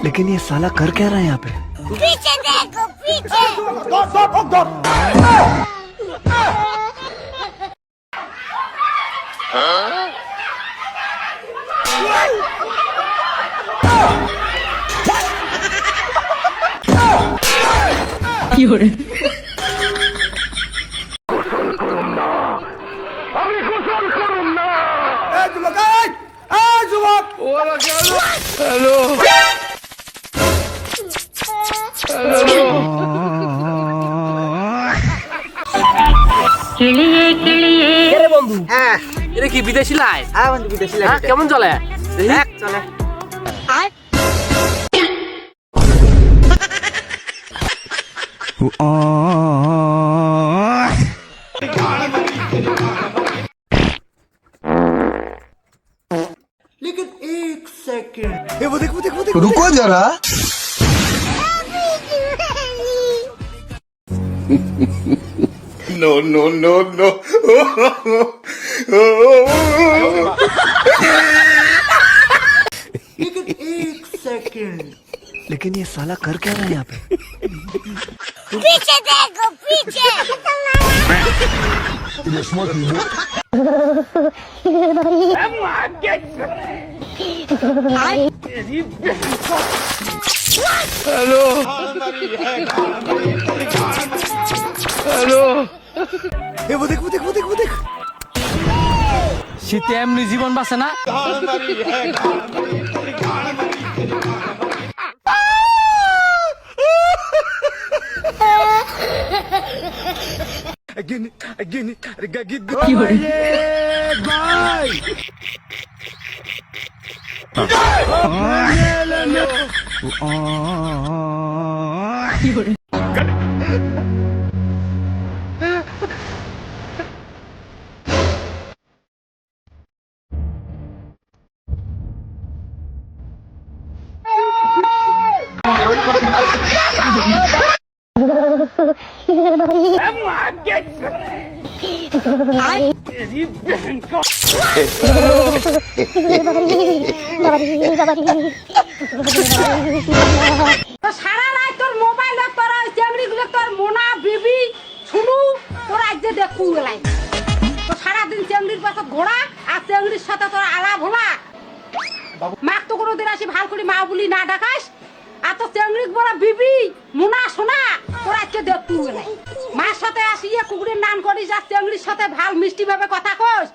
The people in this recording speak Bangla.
लेकिन ये साला कर क्या रहा है यहाँ पे? पीछे देखो पीछे। বন্ধু হ্যাঁ এটা কি বিদেশি লাইন? হ্যাঁ বন্ধু বিদেশি লাইন। কেমন চলে? চলে लेकिन एक सेकंड वो देख वो देख वो देख रुको जरा No, no, no, no. लेकिन एक सेकंड लेकिन ये साला कर क्या रहा है यहाँ पे? पीछे देखो पीछे। वो देख वो देख वो देख वो देख শীতে এমনি জীবন বাঁচে না। again সারা রাত তোর মোবাইল তোর চেংড়ি গুলো তোর মোনা বিবি শুনু তোর আজ যে দেখু গেলাই তো সারাদিন চেংড়ির পাশে ঘোড়া আর চেংড়ির সাথে তোর আলাপ হলা মাক তো কোনোদিন আসি ভাল করে মা বলি না ডাকাস আর তো চেংড়ি বড় বিবি মোনা সোনা তোর আজকে দেখু গেলাই মার সাথে আসিয়া কুকুরের নাম করিস আর চেংড়ির সাথে ভাল মিষ্টি ভাবে কথা কস